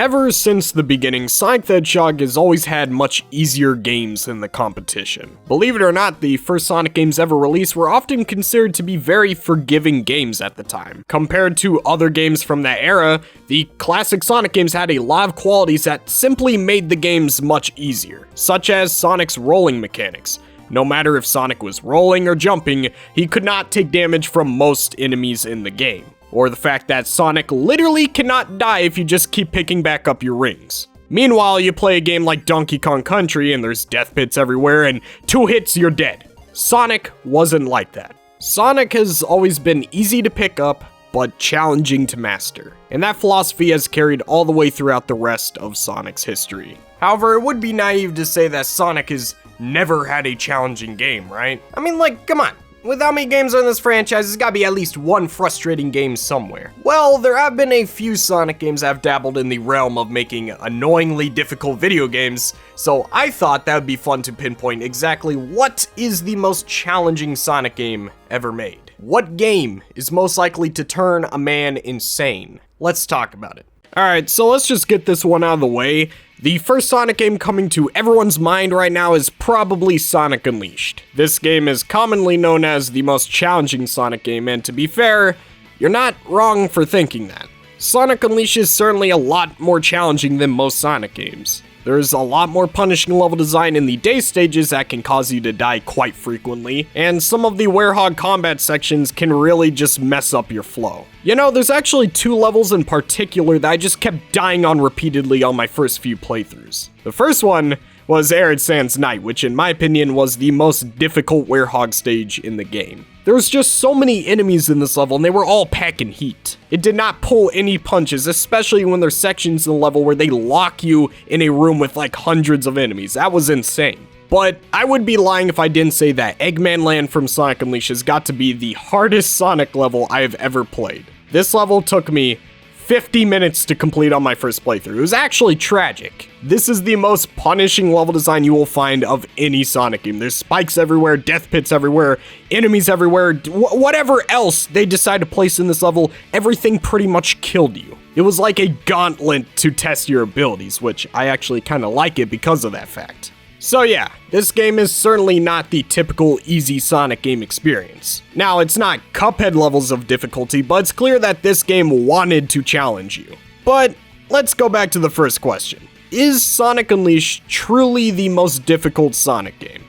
Ever since the beginning, Sonic the Hedgehog has always had much easier games than the competition. Believe it or not, the first Sonic games ever released were often considered to be very forgiving games at the time. Compared to other games from that era, the classic Sonic games had a lot of qualities that simply made the games much easier, such as Sonic's rolling mechanics. No matter if Sonic was rolling or jumping, he could not take damage from most enemies in the game. Or the fact that Sonic literally cannot die if you just keep picking back up your rings. Meanwhile, you play a game like Donkey Kong Country and there's death pits everywhere and 2 hits you're dead. Sonic wasn't like that. Sonic has always been easy to pick up, but challenging to master. And that philosophy has carried all the way throughout the rest of Sonic's history. However, it would be naive to say that Sonic has never had a challenging game, right? I mean, like, come on. With how many games are in this franchise, there's gotta be at least one frustrating game somewhere. Well, there have been a few Sonic games that have dabbled in the realm of making annoyingly difficult video games, so I thought that would be fun to pinpoint exactly what is the most challenging Sonic game ever made. What game is most likely to turn a man insane? Let's talk about it. Alright, so let's just get this one out of the way. The first Sonic game coming to everyone's mind right now is probably Sonic Unleashed. This game is commonly known as the most challenging Sonic game, and to be fair, you're not wrong for thinking that. Sonic Unleashed is certainly a lot more challenging than most Sonic games. There's a lot more punishing level design in the day stages that can cause you to die quite frequently, and some of the Werehog combat sections can really just mess up your flow. You know, there's actually 2 levels in particular that I just kept dying on repeatedly on my first few playthroughs. The first one was Arid Sands Night, which in my opinion was the most difficult Werehog stage in the game. There was just so many enemies in this level and they were all packing heat. It did not pull any punches, especially when there's sections in the level where they lock you in a room with like hundreds of enemies. That was insane. But I would be lying if I didn't say that Eggman Land from Sonic Unleashed has got to be the hardest Sonic level I have ever played. This level took me 50 minutes to complete on my first playthrough. It was actually tragic. This is the most punishing level design you will find of any Sonic game. There's spikes everywhere, death pits everywhere, enemies everywhere, whatever else they decide to place in this level, everything pretty much killed you. It was like a gauntlet to test your abilities, which I actually kind of like it because of that fact. So yeah, this game is certainly not the typical easy Sonic game experience. Now, it's not Cuphead levels of difficulty, but it's clear that this game wanted to challenge you. But let's go back to the first question. Is Sonic Unleashed truly the most difficult Sonic game?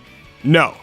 No,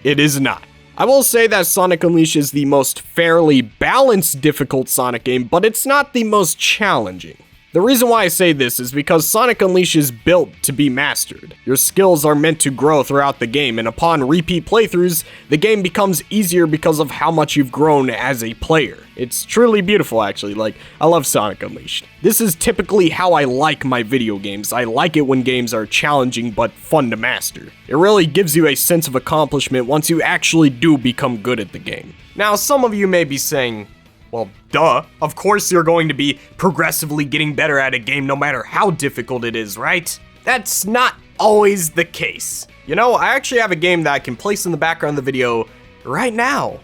it is not. I will say that Sonic Unleashed is the most fairly balanced difficult Sonic game, but it's not the most challenging. The reason why I say this is because Sonic Unleashed is built to be mastered. Your skills are meant to grow throughout the game, and upon repeat playthroughs, the game becomes easier because of how much you've grown as a player. It's truly beautiful, actually. Like, I love Sonic Unleashed. This is typically how I like my video games. I like it when games are challenging but fun to master. It really gives you a sense of accomplishment once you actually do become good at the game. Now, some of you may be saying, well, duh. Of course you're going to be progressively getting better at a game no matter how difficult it is, right? That's not always the case. You know, I actually have a game that I can place in the background of the video right now.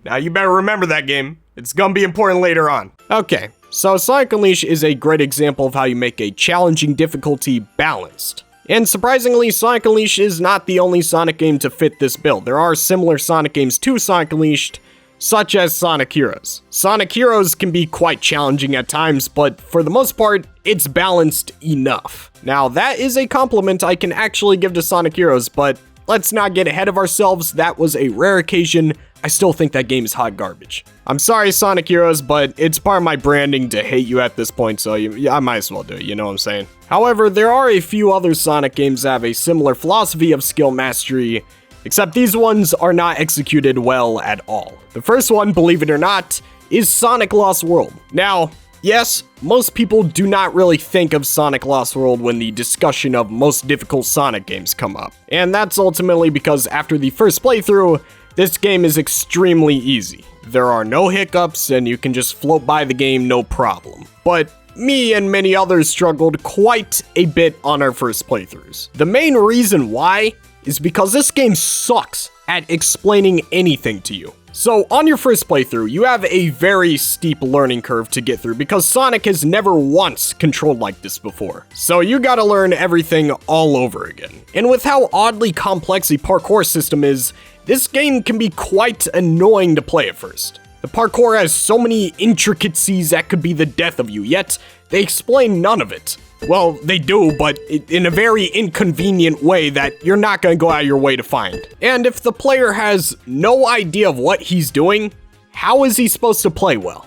Now you better remember that game. It's gonna be important later on. Okay, so Sonic Unleashed is a great example of how you make a challenging difficulty balanced. And surprisingly, Sonic Unleashed is not the only Sonic game to fit this bill. There are similar Sonic games to Sonic Unleashed, such as Sonic Heroes. Sonic Heroes can be quite challenging at times, but for the most part, it's balanced enough. Now, that is a compliment I can actually give to Sonic Heroes, but let's not get ahead of ourselves. That was a rare occasion. I still think that game is hot garbage. I'm sorry, Sonic Heroes, but it's part of my branding to hate you at this point, so I might as well do it, you know what I'm saying? However, there are a few other Sonic games that have a similar philosophy of skill mastery, except these ones are not executed well at all. The first one, believe it or not, is Sonic Lost World. Now, yes, most people do not really think of Sonic Lost World when the discussion of most difficult Sonic games come up. And that's ultimately because after the first playthrough, this game is extremely easy. There are no hiccups and you can just float by the game no problem. But me and many others struggled quite a bit on our first playthroughs. The main reason why is because this game sucks at explaining anything to you. So on your first playthrough, you have a very steep learning curve to get through because Sonic has never once controlled like this before. So you gotta learn everything all over again. And with how oddly complex the parkour system is, this game can be quite annoying to play at first. The parkour has so many intricacies that could be the death of you, yet they explain none of it. Well, they do, but in a very inconvenient way that you're not gonna go out of your way to find. And if the player has no idea of what he's doing, how is he supposed to play well?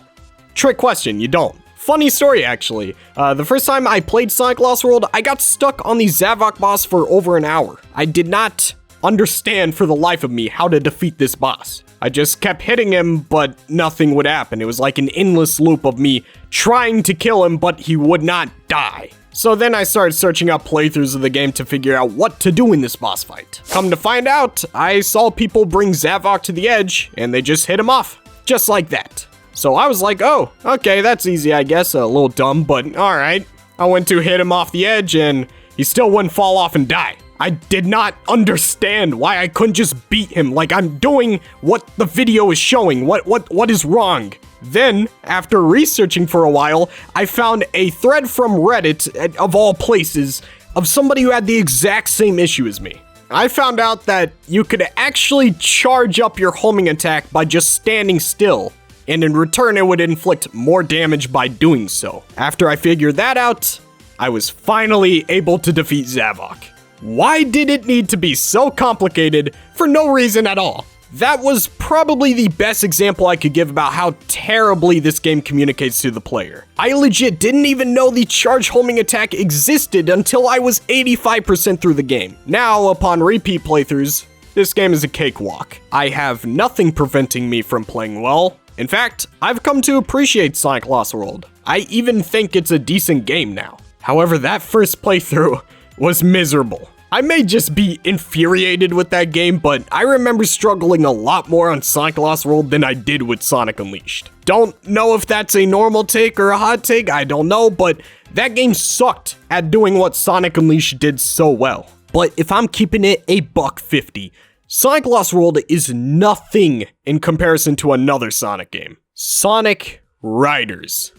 Trick question, you don't. Funny story, actually. The first time I played Sonic Lost World, I got stuck on the Zavok boss for over an hour. I did not understand for the life of me how to defeat this boss. I just kept hitting him, but nothing would happen. It was like an endless loop of me trying to kill him, but he would not die. So then I started searching up playthroughs of the game to figure out what to do in this boss fight. Come to find out, I saw people bring Zavok to the edge, and they just hit him off. Just like that. So I was like, oh, okay, that's easy, I guess. A little dumb, but alright. I went to hit him off the edge, and he still wouldn't fall off and die. I did not understand why I couldn't just beat him. Like, I'm doing what the video is showing. What is wrong? Then, after researching for a while, I found a thread from Reddit, of all places, of somebody who had the exact same issue as me. I found out that you could actually charge up your homing attack by just standing still, and in return it would inflict more damage by doing so. After I figured that out, I was finally able to defeat Zavok. Why did it need to be so complicated for no reason at all? That was probably the best example I could give about how terribly this game communicates to the player. I legit didn't even know the charge homing attack existed until I was 85% through the game. Now, upon repeat playthroughs, this game is a cakewalk. I have nothing preventing me from playing well. In fact, I've come to appreciate Sonic Lost World. I even think it's a decent game now. However, that first playthrough was miserable. I may just be infuriated with that game, but I remember struggling a lot more on Sonic Lost World than I did with Sonic Unleashed. Don't know if that's a normal take or a hot take, I don't know, but that game sucked at doing what Sonic Unleashed did so well. But if I'm keeping it a $1.50, Sonic Lost World is nothing in comparison to another Sonic game. Sonic Riders.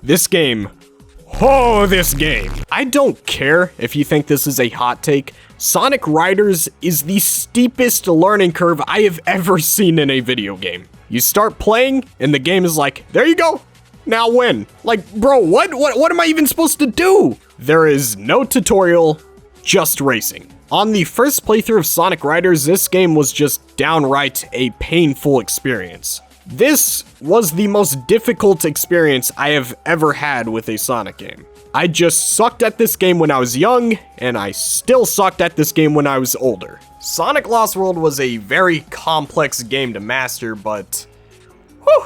This game. Oh, this game. I don't care if you think this is a hot take. Sonic Riders is the steepest learning curve I have ever seen in a video game. You start playing, and the game is like, there you go. Now win. Like, bro, what am I even supposed to do? There is no tutorial, just racing. On the first playthrough of Sonic Riders, this game was just downright a painful experience. This was the most difficult experience I have ever had with a Sonic game. I just sucked at this game when I was young, and I still sucked at this game when I was older. Sonic Lost World was a very complex game to master, but whew,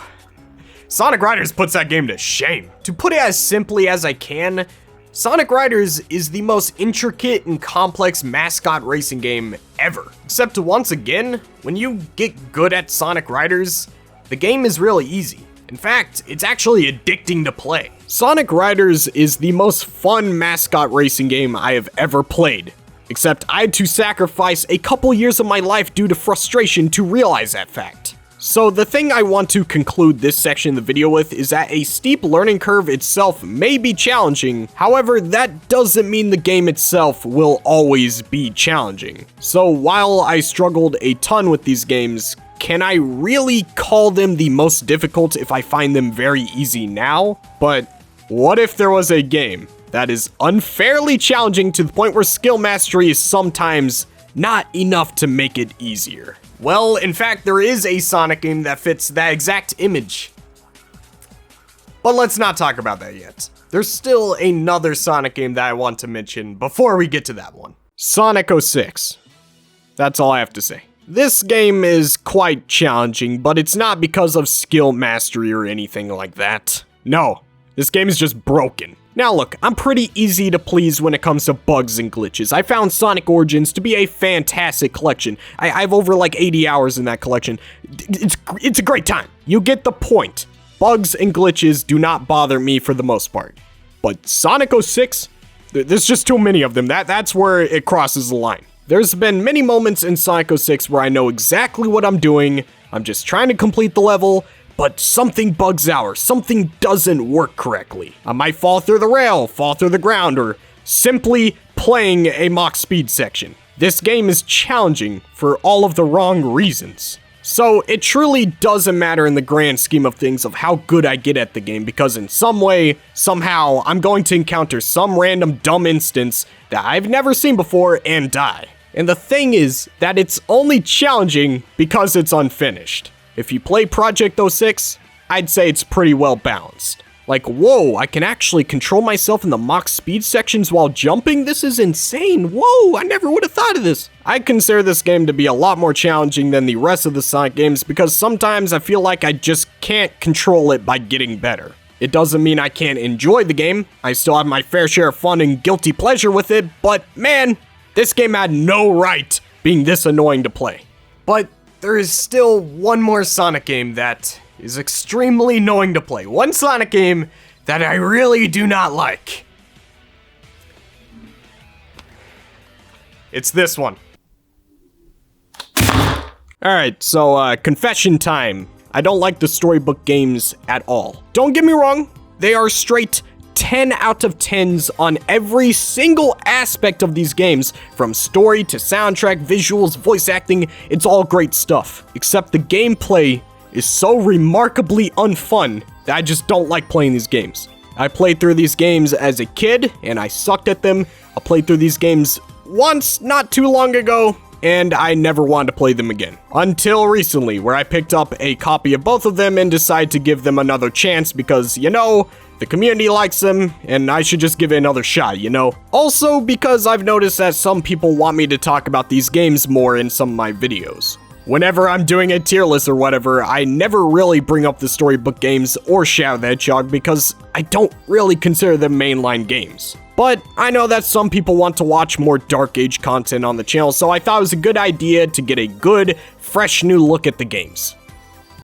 Sonic Riders puts that game to shame. To put it as simply as I can, Sonic Riders is the most intricate and complex mascot racing game ever. Except once again, when you get good at Sonic Riders, the game is really easy. In fact, it's actually addicting to play. Sonic Riders is the most fun mascot racing game I have ever played. Except I had to sacrifice a couple years of my life due to frustration to realize that fact. So the thing I want to conclude this section of the video with is that a steep learning curve itself may be challenging. However, that doesn't mean the game itself will always be challenging. So while I struggled a ton with these games, can I really call them the most difficult if I find them very easy now? But what if there was a game that is unfairly challenging to the point where skill mastery is sometimes not enough to make it easier? Well, in fact, there is a Sonic game that fits that exact image. But let's not talk about that yet. There's still another Sonic game that I want to mention before we get to that one. Sonic 06. That's all I have to say. This game is quite challenging, but it's not because of skill mastery or anything like that. No, this game is just broken. Now look, I'm pretty easy to please when it comes to bugs and glitches. I found Sonic Origins to be a fantastic collection. I have over like 80 hours in that collection. It's a great time. You get the point. Bugs and glitches do not bother me for the most part. But Sonic 06, there's just too many of them. That's where it crosses the line. There's been many moments in Sonic 06 where I know exactly what I'm doing, I'm just trying to complete the level, but something bugs out or something doesn't work correctly. I might fall through the rail, fall through the ground, or simply playing a mock speed section. This game is challenging for all of the wrong reasons. So it truly doesn't matter in the grand scheme of things of how good I get at the game, because in some way, somehow, I'm going to encounter some random dumb instance that I've never seen before and die. And the thing is that it's only challenging because it's unfinished. If you play Project 06, I'd say it's pretty well balanced. Like, whoa, I can actually control myself in the mock speed sections while jumping? This is insane. Whoa, I never would have thought of this. I consider this game to be a lot more challenging than the rest of the Sonic games because sometimes I feel like I just can't control it by getting better. It doesn't mean I can't enjoy the game. I still have my fair share of fun and guilty pleasure with it, but man, this game had no right being this annoying to play. But there is still one more Sonic game that is extremely annoying to play. One Sonic game that I really do not like. It's this one. Alright, so confession time. I don't like the storybook games at all. Don't get me wrong, they are straight 10 out of 10s on every single aspect of these games, from story to soundtrack, visuals, voice acting, it's all great stuff. Except the gameplay is so remarkably unfun that I just don't like playing these games. I played through these games as a kid, and I sucked at them. I played through these games once, not too long ago, and I never wanted to play them again. Until recently, where I picked up a copy of both of them and decided to give them another chance because, you know, the community likes them, and I should just give it another shot, you know? Also, because I've noticed that some people want me to talk about these games more in some of my videos. Whenever I'm doing a tier list or whatever, I never really bring up the storybook games or Shadow the Hedgehog because I don't really consider them mainline games. But I know that some people want to watch more Dark Age content on the channel, so I thought it was a good idea to get a good, fresh new look at the games.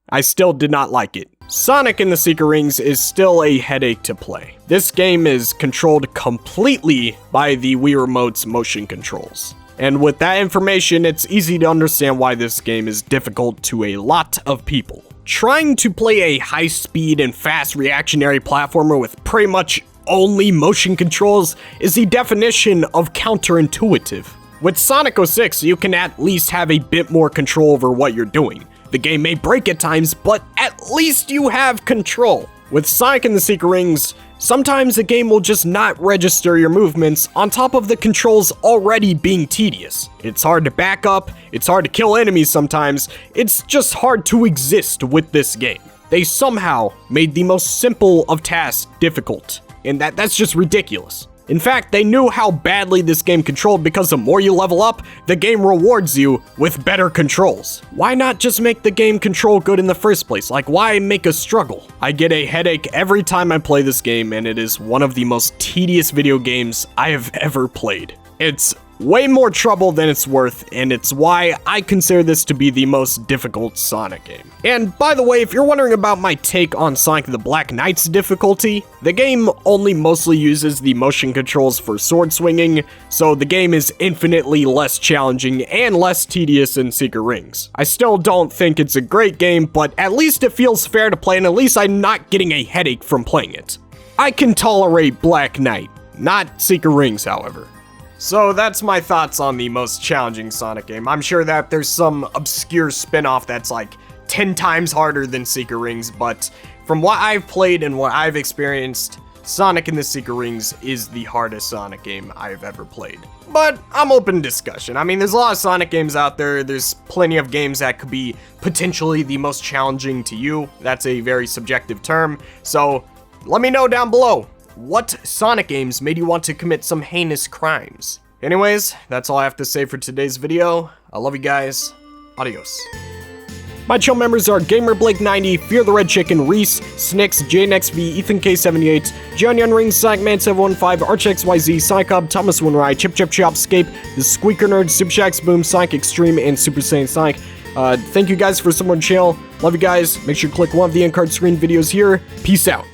I still did not like it. Sonic and the Secret Rings is still a headache to play. This game is controlled completely by the Wii Remote's motion controls. And with that information, it's easy to understand why this game is difficult to a lot of people. Trying to play a high-speed and fast reactionary platformer with pretty much only motion controls is the definition of counterintuitive. With Sonic 06, you can at least have a bit more control over what you're doing. The game may break at times, but at least you have control. With Sonic and the Secret Rings, sometimes the game will just not register your movements on top of the controls already being tedious. It's hard to back up, it's hard to kill enemies sometimes, it's just hard to exist with this game. They somehow made the most simple of tasks difficult, and that's just ridiculous. In fact, they knew how badly this game controlled because the more you level up, the game rewards you with better controls. Why not just make the game control good in the first place? Like, why make a struggle? I get a headache every time I play this game, and it is one of the most tedious video games I have ever played. It's way more trouble than it's worth, and it's why I consider this to be the most difficult Sonic game. And by the way, if you're wondering about my take on Sonic the Black Knight's difficulty, the game only mostly uses the motion controls for sword swinging, so the game is infinitely less challenging and less tedious than Secret Rings. I still don't think it's a great game, but at least it feels fair to play, and at least I'm not getting a headache from playing it. I can tolerate Black Knight, not Secret Rings, however. So that's my thoughts on the most challenging Sonic game. I'm sure that there's some obscure spin-off that's like 10 times harder than Secret Rings, but from what I've played and what I've experienced, Sonic and the Secret Rings is the hardest Sonic game I've ever played. But I'm open to discussion. I mean, there's a lot of Sonic games out there. There's plenty of games that could be potentially the most challenging to you. That's a very subjective term. So let me know down below. What Sonic games made you want to commit some heinous crimes? Anyways, that's all I have to say for today's video. I love you guys. Adios. My channel members are GamerBlake90, Fear the Red Chicken, Reese, Snix, JNXV, EthanK78, John Young Ring, SonicMan715, ArchXYZ, Psychob, Thomas Winry, Chip Scape, The Squeaker Nerd, Super Shax Boom, Sonic Extreme, and Super Saiyan Sonic. Thank you guys for supporting the channel. Love you guys. Make sure to click one of the end card screen videos here. Peace out.